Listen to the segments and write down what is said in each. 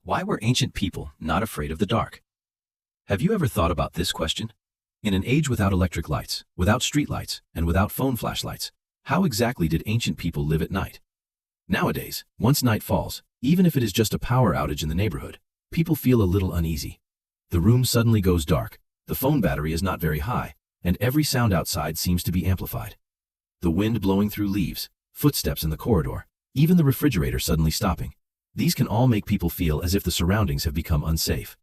Why were ancient people not afraid of the dark? Have you ever thought about this question? In an age without electric lights, without streetlights, and without phone flashlights, how exactly did ancient people live at night? Nowadays, once night falls, even if it is just a power outage in the neighborhood, people feel a little uneasy. The room suddenly goes dark, the phone battery is not very high, and every sound outside seems to be amplified. The wind blowing through leaves, footsteps in the corridor, even the refrigerator suddenly stopping. These can all make people feel as if the surroundings have become unsafe.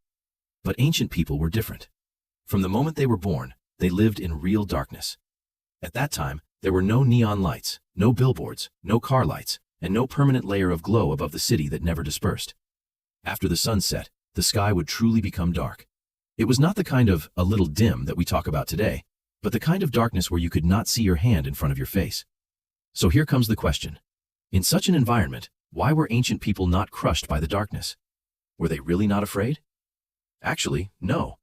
But ancient people were different. From the moment they were born, they lived in real darkness. At that time, there were no neon lights, no billboards, no car lights, and no permanent layer of glow above the city that never dispersed. After the sun set, the sky would truly become dark. It was not the kind of a little dim that we talk about today, but the kind of darkness where you could not see your hand in front of your face. So here comes the question. In such an environment, why were ancient people not crushed by the darkness? Were they really not afraid? Actually, no.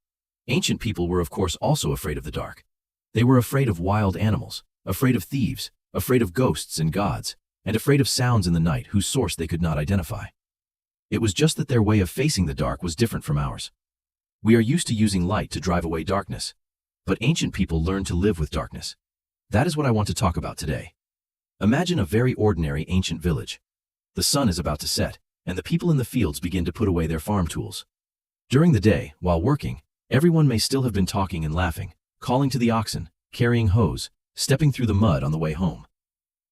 Ancient people were of course also afraid of the dark. They were afraid of wild animals, afraid of thieves, afraid of ghosts and gods, and afraid of sounds in the night whose source they could not identify. It was just that their way of facing the dark was different from ours. We are used to using light to drive away darkness, but ancient people learned to live with darkness. That is what I want to talk about today. Imagine a very ordinary ancient village. The sun is about to set, and the people in the fields begin to put away their farm tools. During the day, while working, everyone may still have been talking and laughing, calling to the oxen, carrying hoes, stepping through the mud on the way home.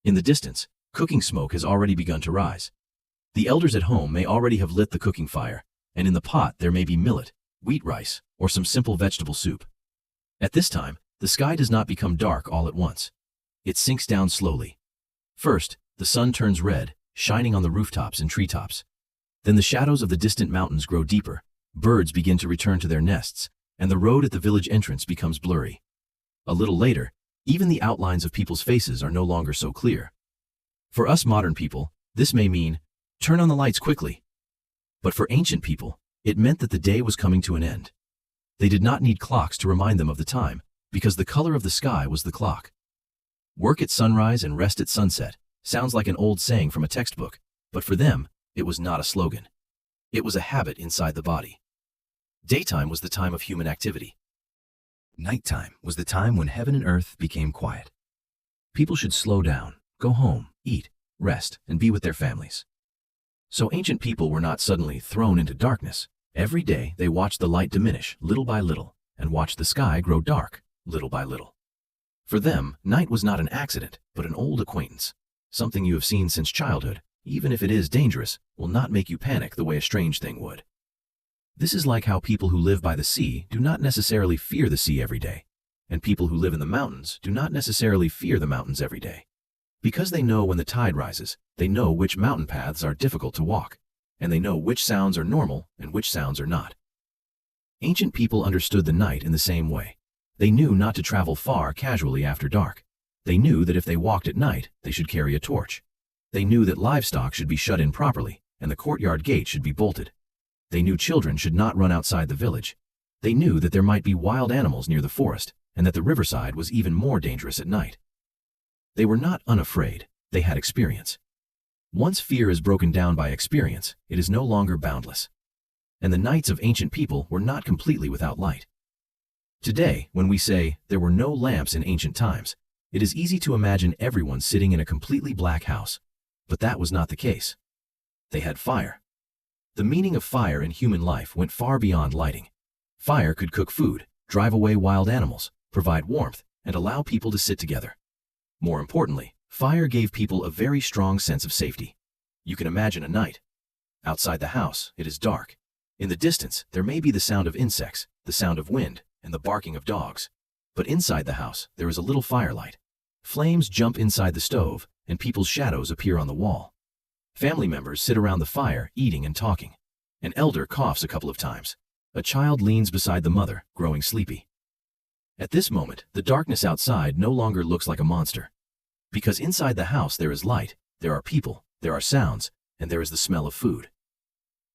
In the distance, cooking smoke has already begun to rise. The elders at home may already have lit the cooking fire, and in the pot there may be millet, wheat rice, or some simple vegetable soup. At this time, the sky does not become dark all at once. It sinks down slowly. First, the sun turns red, shining on the rooftops and treetops. Then the shadows of the distant mountains grow deeper, birds begin to return to their nests, and the road at the village entrance becomes blurry. A little later, even the outlines of people's faces are no longer so clear. For us modern people, this may mean, turn on the lights quickly. But for ancient people, it meant that the day was coming to an end. They did not need clocks to remind them of the time, because the color of the sky was the clock. Work at sunrise and rest at sunset sounds like an old saying from a textbook, but for them, it was not a slogan. It was a habit inside the body. Daytime was the time of human activity. Nighttime was the time when heaven and earth became quiet. People should slow down, go home, eat, rest, and be with their families. So ancient people were not suddenly thrown into darkness. Every day they watched the light diminish little by little and watched the sky grow dark little by little. For them, night was not an accident, but an old acquaintance. Something you have seen since childhood, even if it is dangerous, will not make you panic the way a strange thing would. This is like how people who live by the sea do not necessarily fear the sea every day, and people who live in the mountains do not necessarily fear the mountains every day. Because they know when the tide rises, they know which mountain paths are difficult to walk, and they know which sounds are normal and which sounds are not. Ancient people understood the night in the same way. They knew not to travel far casually after dark. They knew that if they walked at night, they should carry a torch. They knew that livestock should be shut in properly, and the courtyard gate should be bolted. They knew children should not run outside the village. They knew that there might be wild animals near the forest, and that the riverside was even more dangerous at night. They were not unafraid, they had experience. Once fear is broken down by experience, it is no longer boundless. And the nights of ancient people were not completely without light. Today, when we say there were no lamps in ancient times, it is easy to imagine everyone sitting in a completely black house. But that was not the case. They had fire. The meaning of fire in human life went far beyond lighting. Fire could cook food, drive away wild animals, provide warmth, and allow people to sit together. More importantly, fire gave people a very strong sense of safety. You can imagine a night. Outside the house, it is dark. In the distance, there may be the sound of insects, the sound of wind, and the barking of dogs. But inside the house, there is a little firelight. Flames jump inside the stove, and people's shadows appear on the wall. Family members sit around the fire, eating and talking. An elder coughs a couple of times. A child leans beside the mother, growing sleepy. At this moment, the darkness outside no longer looks like a monster. Because inside the house there is light, there are people, there are sounds, and there is the smell of food.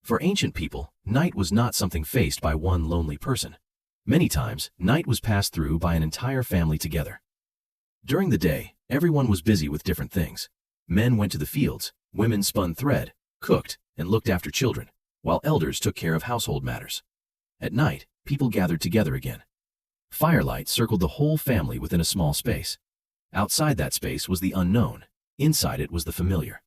For ancient people, night was not something faced by one lonely person. Many times, night was passed through by an entire family together. During the day, everyone was busy with different things. Men went to the fields, women spun thread, cooked, and looked after children, while elders took care of household matters. At night, people gathered together again. Firelight circled the whole family within a small space. Outside that space was the unknown. Inside it was the familiar.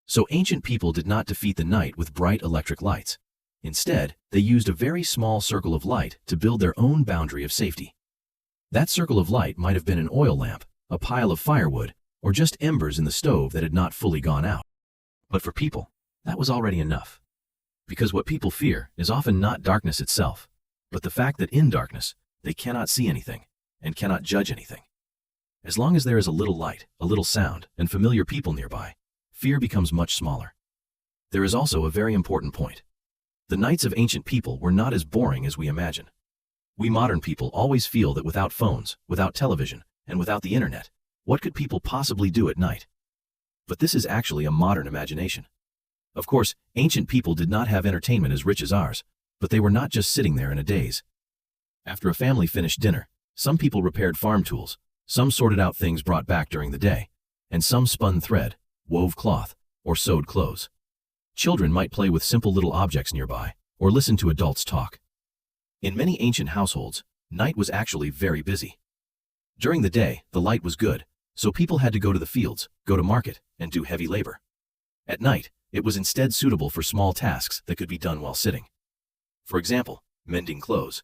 So ancient people did not defeat the night with bright electric lights. Instead, they used a very small circle of light to build their own boundary of safety. That circle of light might have been an oil lamp, a pile of firewood, or just embers in the stove that had not fully gone out. But for people, that was already enough. Because what people fear is often not darkness itself, but the fact that in darkness, they cannot see anything and cannot judge anything. As long as there is a little light, a little sound, and familiar people nearby, fear becomes much smaller. There is also a very important point. The nights of ancient people were not as boring as we imagine. We modern people always feel that without phones, without television, and without the internet, what could people possibly do at night? But this is actually a modern imagination. Of course, ancient people did not have entertainment as rich as ours, but they were not just sitting there in a daze. After a family finished dinner, some people repaired farm tools, some sorted out things brought back during the day, and some spun thread, wove cloth, or sewed clothes. Children might play with simple little objects nearby, or listen to adults talk. In many ancient households, night was actually very busy. During the day, the light was good, so people had to go to the fields, go to market, and do heavy labor. At night, it was instead suitable for small tasks that could be done while sitting. For example, mending clothes.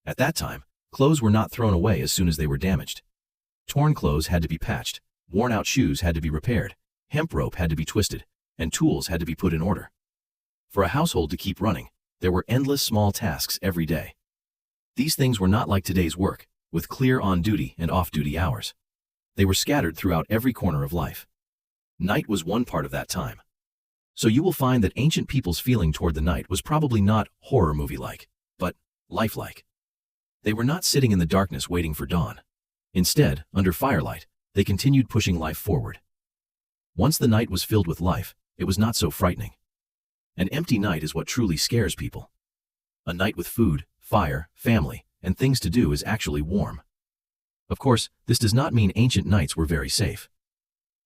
At that time, clothes were not thrown away as soon as they were damaged. Torn clothes had to be patched, worn-out shoes had to be repaired, hemp rope had to be twisted, and tools had to be put in order. For a household to keep running, there were endless small tasks every day. These things were not like today's work, with clear on-duty and off-duty hours. They were scattered throughout every corner of life. Night was one part of that time. So you will find that ancient people's feeling toward the night was probably not horror movie-like, but lifelike. They were not sitting in the darkness waiting for dawn. Instead, under firelight, they continued pushing life forward. Once the night was filled with life, it was not so frightening. An empty night is what truly scares people. A night with food, fire, family, and things to do is actually warm. Of course, this does not mean ancient nights were very safe.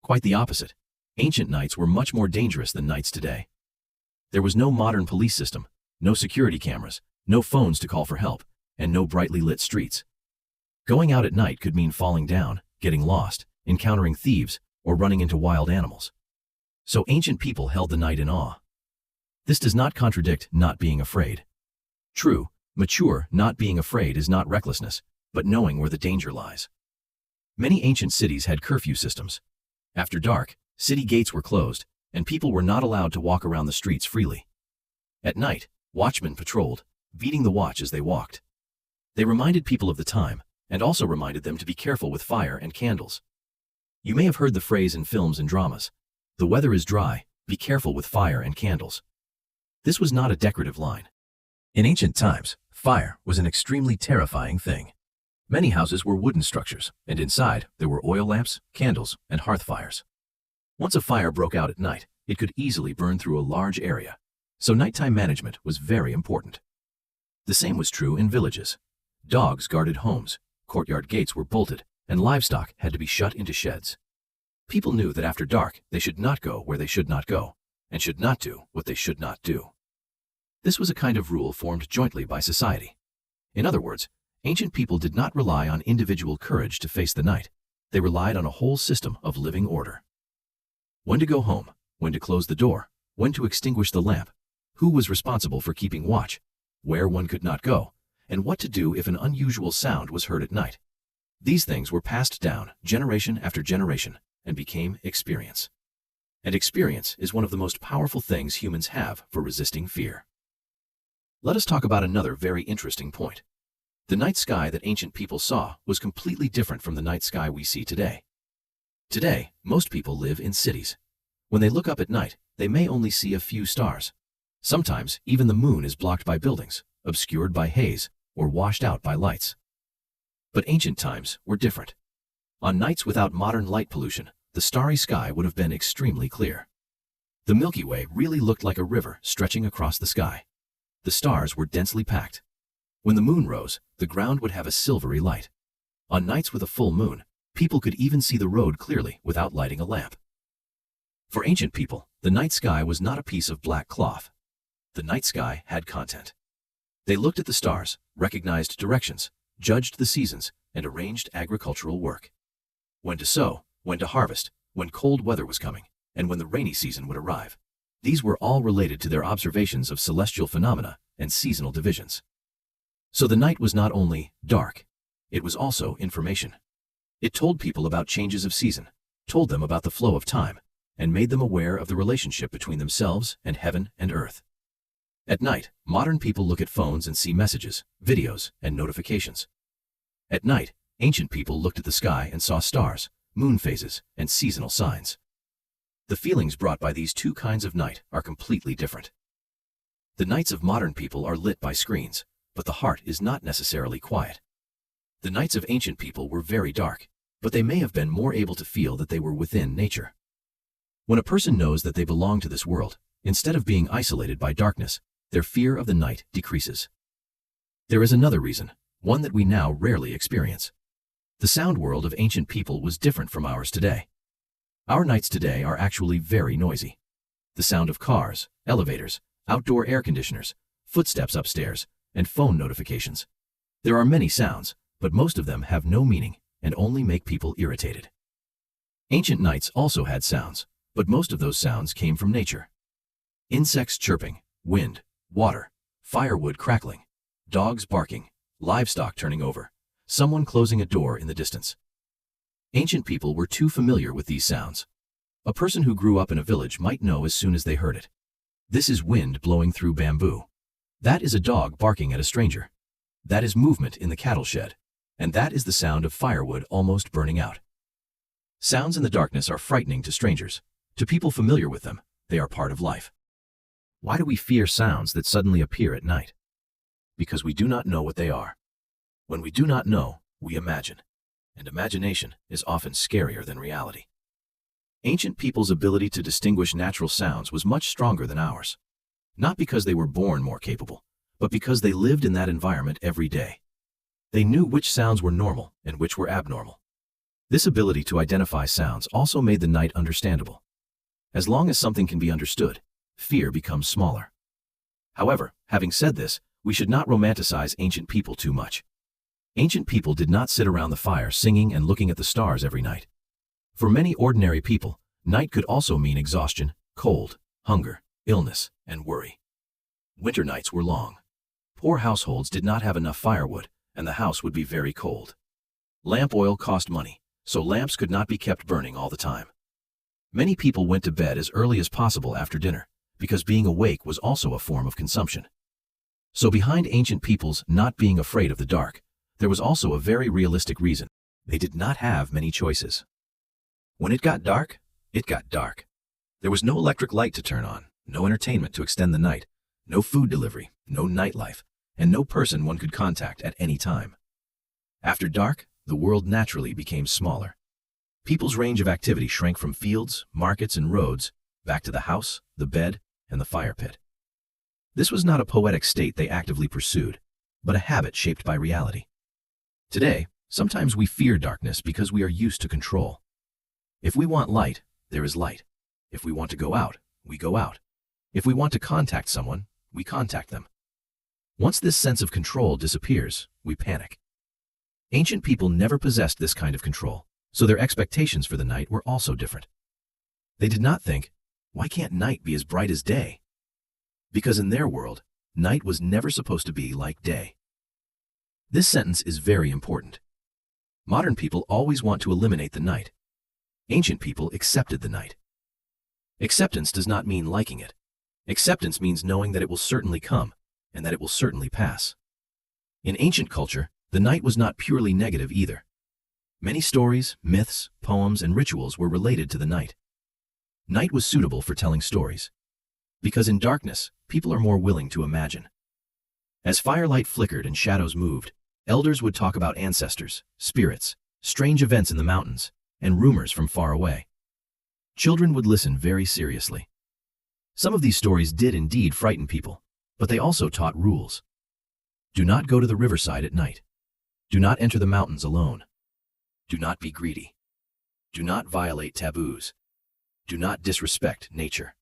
Quite the opposite. Ancient nights were much more dangerous than nights today. There was no modern police system, no security cameras, no phones to call for help, and no brightly lit streets. Going out at night could mean falling down, getting lost, encountering thieves, or running into wild animals. So ancient people held the night in awe. This does not contradict not being afraid. True, mature not being afraid is not recklessness, but knowing where the danger lies. Many ancient cities had curfew systems. After dark, city gates were closed, and people were not allowed to walk around the streets freely. At night, watchmen patrolled, beating the watch as they walked. They reminded people of the time, and also reminded them to be careful with fire and candles. You may have heard the phrase in films and dramas, "The weather is dry, be careful with fire and candles." This was not a decorative line. In ancient times, fire was an extremely terrifying thing. Many houses were wooden structures, and inside there were oil lamps, candles, and hearth fires. Once a fire broke out at night, it could easily burn through a large area, so nighttime management was very important. The same was true in villages. Dogs guarded homes, courtyard gates were bolted, and livestock had to be shut into sheds. People knew that after dark they should not go where they should not go, and should not do what they should not do. This was a kind of rule formed jointly by society. In other words, ancient people did not rely on individual courage to face the night. They relied on a whole system of living order. When to go home, when to close the door, when to extinguish the lamp, who was responsible for keeping watch, where one could not go, and what to do if an unusual sound was heard at night. These things were passed down generation after generation and became experience. And experience is one of the most powerful things humans have for resisting fear. Let us talk about another very interesting point. The night sky that ancient people saw was completely different from the night sky we see today. Today, most people live in cities. When they look up at night, they may only see a few stars. Sometimes, even the moon is blocked by buildings, obscured by haze, or washed out by lights. But ancient times were different. On nights without modern light pollution, the starry sky would have been extremely clear. The Milky Way really looked like a river stretching across the sky. The stars were densely packed. When the moon rose, the ground would have a silvery light. On nights with a full moon, people could even see the road clearly without lighting a lamp. For ancient people, the night sky was not a piece of black cloth. The night sky had content. They looked at the stars, recognized directions, judged the seasons, and arranged agricultural work. When to sow, when to harvest, when cold weather was coming, and when the rainy season would arrive. These were all related to their observations of celestial phenomena and seasonal divisions. So the night was not only dark, it was also information. It told people about changes of season, told them about the flow of time, and made them aware of the relationship between themselves and heaven and earth. At night, modern people look at phones and see messages, videos, and notifications. At night, ancient people looked at the sky and saw stars, moon phases, and seasonal signs. The feelings brought by these two kinds of night are completely different. The nights of modern people are lit by screens, but the heart is not necessarily quiet. The nights of ancient people were very dark, but they may have been more able to feel that they were within nature. When a person knows that they belong to this world, instead of being isolated by darkness, their fear of the night decreases. There is another reason, one that we now rarely experience. The sound world of ancient people was different from ours today. Our nights today are actually very noisy. The sound of cars, elevators, outdoor air conditioners, footsteps upstairs, and phone notifications. There are many sounds, but most of them have no meaning and only make people irritated. Ancient nights also had sounds, but most of those sounds came from nature. Insects chirping, wind, water, firewood crackling, dogs barking, livestock turning over, someone closing a door in the distance. Ancient people were too familiar with these sounds. A person who grew up in a village might know as soon as they heard it. This is wind blowing through bamboo. That is a dog barking at a stranger. That is movement in the cattle shed. And that is the sound of firewood almost burning out. Sounds in the darkness are frightening to strangers. To people familiar with them, they are part of life. Why do we fear sounds that suddenly appear at night? Because we do not know what they are. When we do not know, we imagine. And imagination is often scarier than reality. Ancient people's ability to distinguish natural sounds was much stronger than ours. Not because they were born more capable, but because they lived in that environment every day. They knew which sounds were normal and which were abnormal. This ability to identify sounds also made the night understandable. As long as something can be understood, fear becomes smaller. However, having said this, we should not romanticize ancient people too much. Ancient people did not sit around the fire singing and looking at the stars every night. For many ordinary people, night could also mean exhaustion, cold, hunger, illness, and worry. Winter nights were long. Poor households did not have enough firewood, and the house would be very cold. Lamp oil cost money, so lamps could not be kept burning all the time. Many people went to bed as early as possible after dinner, because being awake was also a form of consumption. So behind ancient people's not being afraid of the dark, there was also a very realistic reason. They did not have many choices. When it got dark, it got dark. There was no electric light to turn on, no entertainment to extend the night, no food delivery, no nightlife, and no person one could contact at any time. After dark, the world naturally became smaller. People's range of activity shrank from fields, markets, and roads, back to the house, the bed, and the fire pit. This was not a poetic state they actively pursued, but a habit shaped by reality. Today, sometimes we fear darkness because we are used to control. If we want light, there is light. If we want to go out, we go out. If we want to contact someone, we contact them. Once this sense of control disappears, we panic. Ancient people never possessed this kind of control, so their expectations for the night were also different. They did not think, why can't night be as bright as day? Because in their world, night was never supposed to be like day. This sentence is very important. Modern people always want to eliminate the night. Ancient people accepted the night. Acceptance does not mean liking it. Acceptance means knowing that it will certainly come, and that it will certainly pass. In ancient culture, the night was not purely negative either. Many stories, myths, poems, and rituals were related to the night. Night was suitable for telling stories. Because in darkness, people are more willing to imagine. As firelight flickered and shadows moved, elders would talk about ancestors, spirits, strange events in the mountains, and rumors from far away. Children would listen very seriously. Some of these stories did indeed frighten people, but they also taught rules. Do not go to the riverside at night. Do not enter the mountains alone. Do not be greedy. Do not violate taboos. Do not disrespect nature.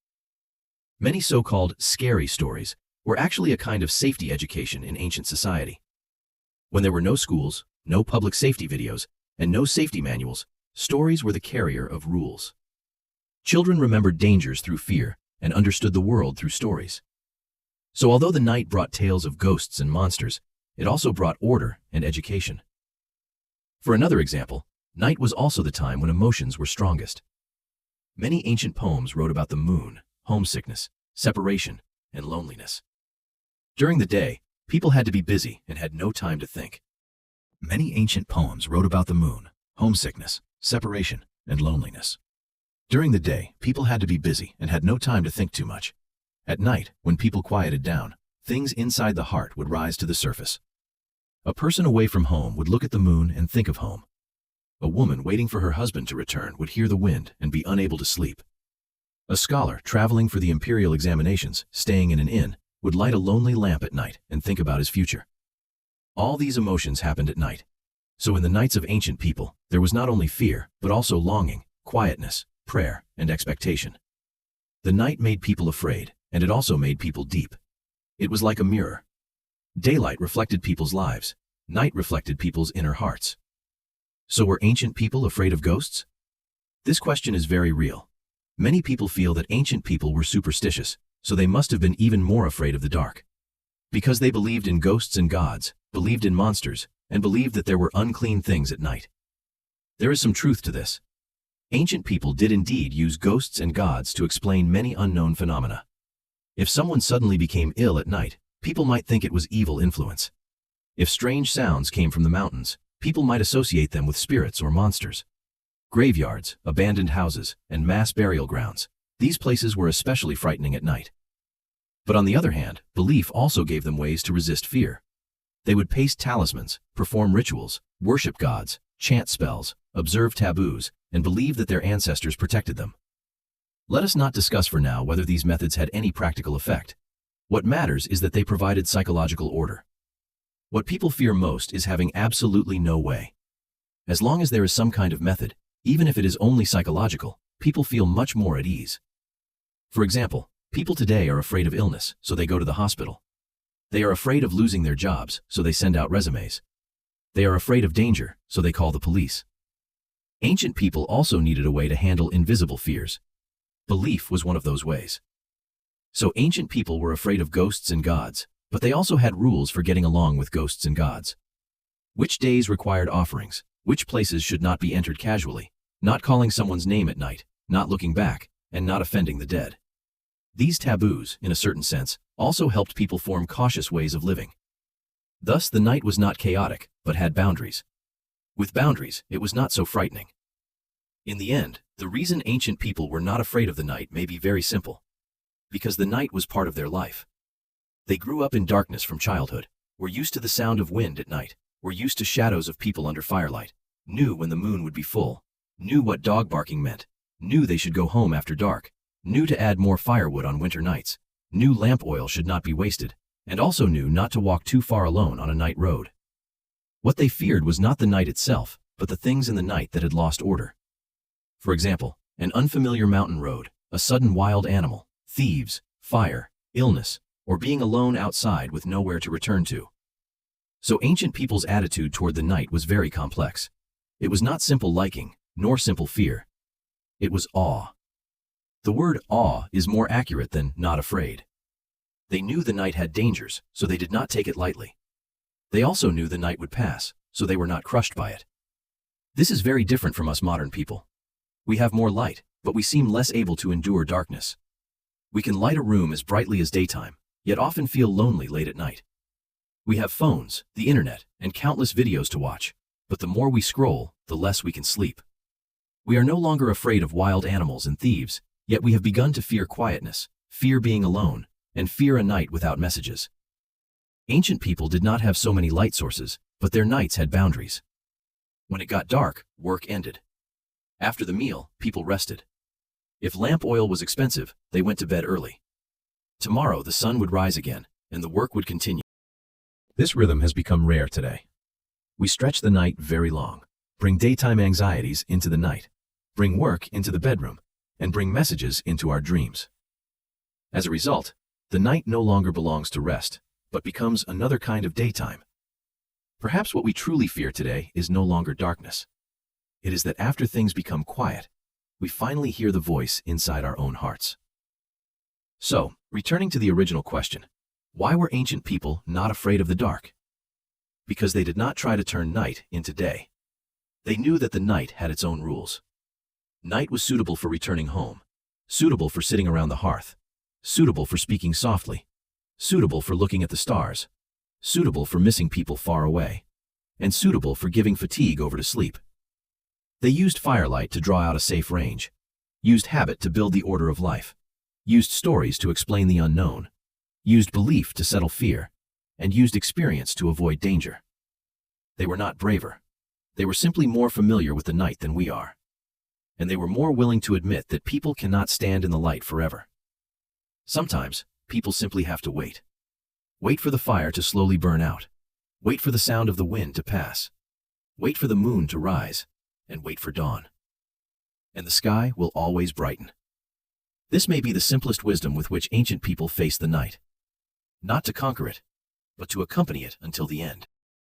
Many so-called scary stories were actually a kind of safety education in ancient society. When there were no schools, no public safety videos, and no safety manuals, stories were the carrier of rules. Children remembered dangers through fear and understood the world through stories. So although the night brought tales of ghosts and monsters, it also brought order and education. For another example, night was also the time when emotions were strongest. Many ancient poems wrote about the moon, homesickness, separation, and loneliness. During the day, people had to be busy and had no time to think. Many ancient poems wrote about the moon, homesickness, separation, and loneliness. During the day, people had to be busy and had no time to think too much. At night, when people quieted down, things inside the heart would rise to the surface. A person away from home would look at the moon and think of home. A woman waiting for her husband to return would hear the wind and be unable to sleep. A scholar traveling for the imperial examinations, staying in an inn, would light a lonely lamp at night and think about his future. All these emotions happened at night. So in the nights of ancient people, there was not only fear, but also longing, quietness, prayer, and expectation. The night made people afraid, and it also made people deep. It was like a mirror. Daylight reflected people's lives. Night reflected people's inner hearts. So were ancient people afraid of ghosts? This question is very real. Many people feel that ancient people were superstitious, so they must have been even more afraid of the dark. Because they believed in ghosts and gods, believed in monsters, and believed that there were unclean things at night. There is some truth to this. Ancient people did indeed use ghosts and gods to explain many unknown phenomena. If someone suddenly became ill at night, people might think it was evil influence. If strange sounds came from the mountains, people might associate them with spirits or monsters. Graveyards, abandoned houses, and mass burial grounds, these places were especially frightening at night. But on the other hand, belief also gave them ways to resist fear. They would paste talismans, perform rituals, worship gods, chant spells, observe taboos, and believe that their ancestors protected them. Let us not discuss for now whether these methods had any practical effect. What matters is that they provided psychological order. What people fear most is having absolutely no way. As long as there is some kind of method, even if it is only psychological, people feel much more at ease. For example, people today are afraid of illness, so they go to the hospital. They are afraid of losing their jobs, so they send out resumes. They are afraid of danger, so they call the police. Ancient people also needed a way to handle invisible fears. Belief was one of those ways. So ancient people were afraid of ghosts and gods, but they also had rules for getting along with ghosts and gods. Which days required offerings, which places should not be entered casually, not calling someone's name at night, not looking back, and not offending the dead. These taboos, in a certain sense, also helped people form cautious ways of living. Thus, the night was not chaotic, but had boundaries. With boundaries, it was not so frightening. In the end, the reason ancient people were not afraid of the night may be very simple. Because the night was part of their life. They grew up in darkness from childhood, were used to the sound of wind at night, were used to shadows of people under firelight, knew when the moon would be full, knew what dog barking meant, knew they should go home after dark, knew to add more firewood on winter nights, knew lamp oil should not be wasted, and also knew not to walk too far alone on a night road. What they feared was not the night itself, but the things in the night that had lost order. For example, an unfamiliar mountain road, a sudden wild animal, thieves, fire, illness, or being alone outside with nowhere to return to. So ancient people's attitude toward the night was very complex. It was not simple liking, nor simple fear. It was awe. The word awe is more accurate than not afraid. They knew the night had dangers, so they did not take it lightly. They also knew the night would pass, so they were not crushed by it. This is very different from us modern people. We have more light, but we seem less able to endure darkness. We can light a room as brightly as daytime, yet often feel lonely late at night. We have phones, the internet, and countless videos to watch, but the more we scroll, the less we can sleep. We are no longer afraid of wild animals and thieves, yet we have begun to fear quietness, fear being alone, and fear a night without messages. Ancient people did not have so many light sources, but their nights had boundaries. When it got dark, work ended. After the meal, people rested. If lamp oil was expensive, they went to bed early. Tomorrow the sun would rise again, and the work would continue. This rhythm has become rare today. We stretch the night very long, bring daytime anxieties into the night, bring work into the bedroom, and bring messages into our dreams. As a result, The night no longer belongs to rest, but becomes another kind of daytime. Perhaps what we truly fear today is no longer darkness. It is that after things become quiet, we finally hear the voice inside our own hearts. So, returning to the original question, why were ancient people not afraid of the dark? Because they did not try to turn night into day. They knew that the night had its own rules. Night was suitable for returning home, suitable for sitting around the hearth, suitable for speaking softly, suitable for looking at the stars, suitable for missing people far away, and suitable for giving fatigue over to sleep. They used firelight to draw out a safe range, used habit to build the order of life, used stories to explain the unknown, used belief to settle fear, and used experience to avoid danger. They were not braver. They were simply more familiar with the night than we are. And they were more willing to admit that people cannot stand in the light forever. Sometimes, people simply have to wait. Wait for the fire to slowly burn out. Wait for the sound of the wind to pass. Wait for the moon to rise, and wait for dawn. And the sky will always brighten. This may be the simplest wisdom with which ancient people faced the night. Not to conquer it, but to accompany it until the end.